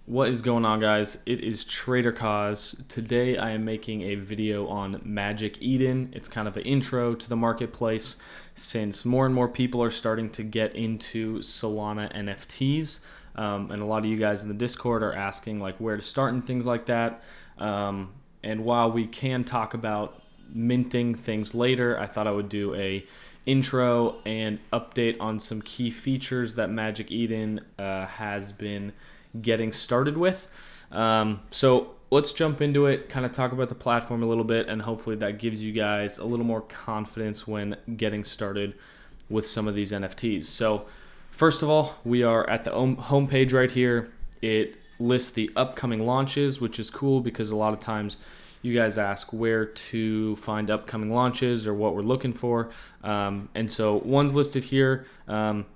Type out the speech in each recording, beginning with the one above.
What is going on, guys? It is Trader Cause. Today I am making a video on Magic Eden. It's kind of an intro to the marketplace since more and more people are starting to get into Solana NFTs. And a lot of you guys in the Discord are asking like where to start and things like that. And while we can talk about minting things later, I thought I would do a intro and update on some key features that Magic Eden has been getting started with. So let's jump into it, kind of talk about the platform a little bit, and hopefully that gives you guys a little more confidence when getting started with some of these NFTs. So first of all, we are at the home page right here. It lists the upcoming launches, which is cool because a lot of times you guys ask where to find upcoming launches or what we're looking for. And so one's listed here.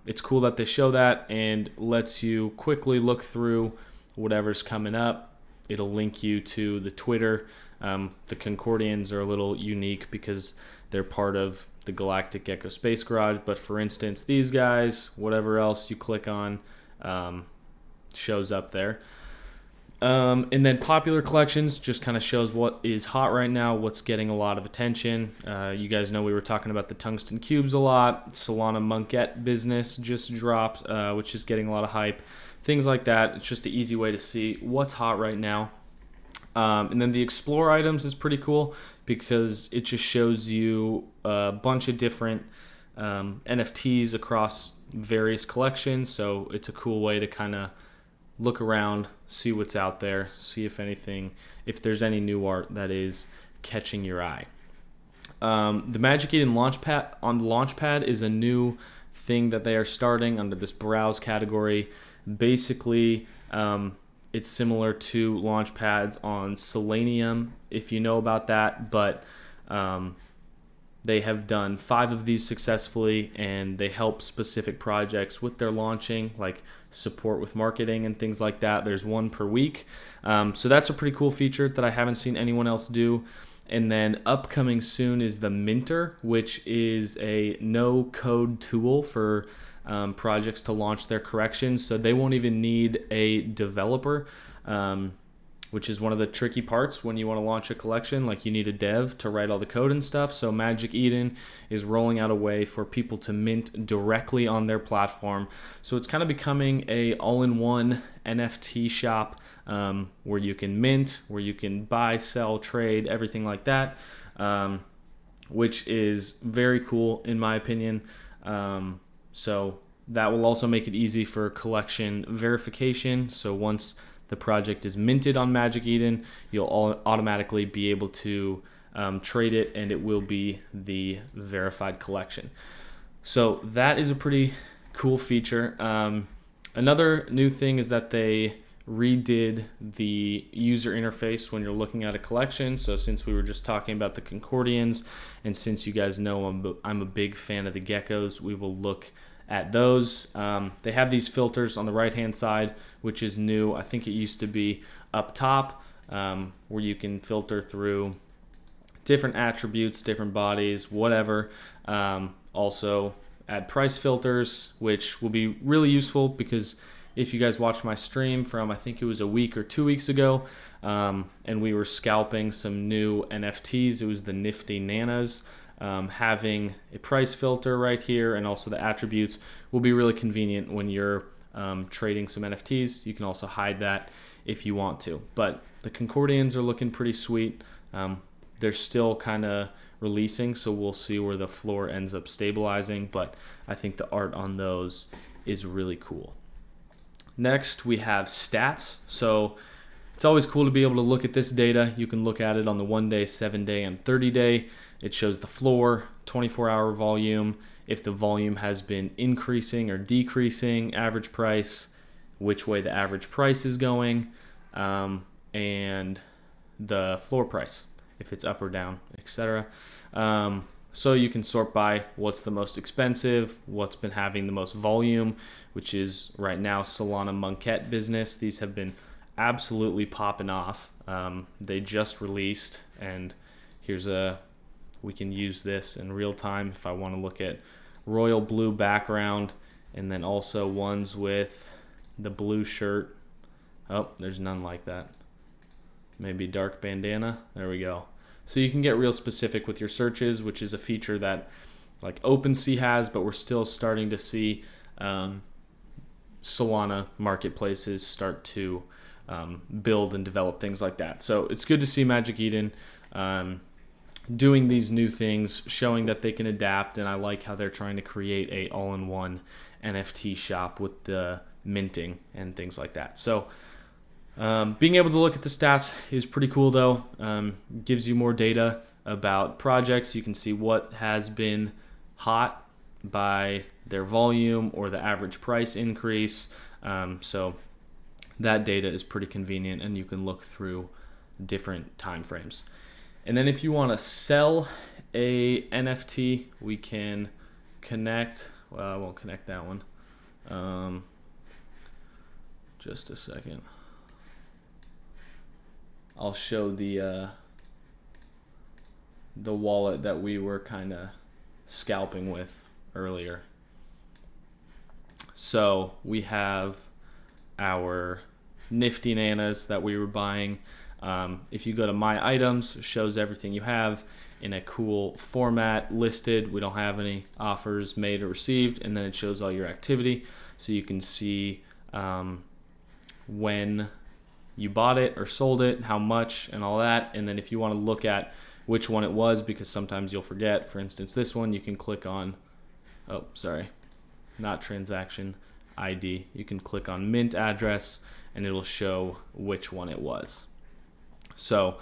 It's cool that they show that and lets you quickly look through whatever's coming up. It'll link you to the Twitter. The Concordians are a little unique because they're part of the Galactic Gecko Space Garage. But for instance, these guys, whatever else you click on, shows up there. And then popular collections just kind of shows what is hot right now, what's getting a lot of attention. You guys know we were talking about the tungsten cubes a lot. Solana Monkette business just dropped, which is getting a lot of hype. Things like that. It's just an easy way to see what's hot right now. And then the explore items is pretty cool because it just shows you a bunch of different NFTs across various collections. So it's a cool way to kind of look around, see what's out there, see if there's any new art that is catching your eye. The Magic Eden Launchpad is a new thing that they are starting under this browse category. Basically, it's similar to Launchpads on Selenium, if you know about that, but they have done 5 of these successfully, and they help specific projects with their launching, like support with marketing and things like that. There's one per week. So that's a pretty cool feature that I haven't seen anyone else do. And then upcoming soon is the Minter, which is a no-code tool for projects to launch their corrections. So they won't even need a developer, which is one of the tricky parts when you want to launch a collection. Like, you need a dev to write all the code and stuff. So Magic Eden is rolling out a way for people to mint directly on their platform. So it's kind of becoming a all-in-one NFT shop, where you can mint, where you can buy, sell, trade, everything like that, which is very cool in my opinion. So that will also make it easy for collection verification. So once the project is minted on Magic Eden, you'll automatically be able to trade it, and it will be the verified collection. So that is a pretty cool feature. Another new thing is that they redid the user interface when you're looking at a collection. So since we were just talking about the Concordians, and since you guys know I'm a big fan of the geckos, we will look at those. They have these filters on the right hand side, which is new. I think it used to be up top, where you can filter through different attributes, different bodies, whatever. Also add price filters, which will be really useful because if you guys watched my stream from, I think it was a week or 2 weeks ago, and we were scalping some new NFTs, it was the Nifty Nanas. Having a price filter right here and also the attributes will be really convenient when you're trading some NFTs. You can also hide that if you want to. But the Concordians are looking pretty sweet. They're still kind of releasing, so we'll see where the floor ends up stabilizing. But I think the art on those is really cool. Next, we have stats. So it's always cool to be able to look at this data. You can look at it on the 1-day, 7-day, and 30-day. It shows the floor, 24-hour volume, if the volume has been increasing or decreasing, average price, which way the average price is going, and the floor price, if it's up or down, etc. So you can sort by what's the most expensive, what's been having the most volume, which is right now Solana Monkette business. These have been absolutely popping off. They just released, and we can use this in real time if I want to look at royal blue background, and then also ones with the blue shirt Oh, there's none like that. Maybe dark bandana. There we go. So you can get real specific with your searches, which is a feature that like OpenSea has, but we're still starting to see Solana marketplaces start to build and develop things like that. So it's good to see Magic Eden doing these new things, showing that they can adapt, and I like how they're trying to create a all-in-one NFT shop with the minting and things like that. So being able to look at the stats is pretty cool though. Gives you more data about projects. You can see what has been hot by their volume or the average price increase. So that data is pretty convenient, and you can look through different time frames. And then if you want to sell a NFT, we can connect. Well, I won't connect that one. Just a second. I'll show the wallet that we were kind of scalping with earlier. So we have our nifty nanas that we were buying. If you go to my items, it shows everything you have in a cool format listed. We don't have any offers made or received, and then it shows all your activity, so you can see when you bought it or sold it, how much, and all that. And then if you want to look at which one it was, because sometimes you'll forget, for instance this one, you can click on, oh sorry, not transaction ID, you can click on mint address and it'll show which one it was. So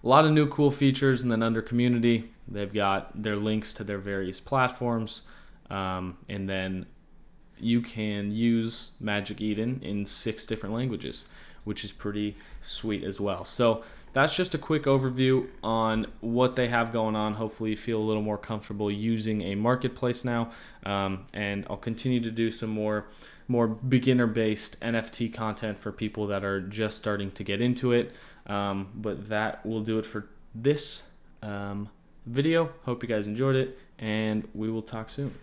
a lot of new cool features. And then under community, they've got their links to their various platforms, and then you can use Magic Eden in 6 different languages, which is pretty sweet as well. So that's just a quick overview on what they have going on. Hopefully you feel a little more comfortable using a marketplace now, and I'll continue to do some more beginner-based NFT content for people that are just starting to get into it. But that will do it for this video. Hope you guys enjoyed it, and we will talk soon.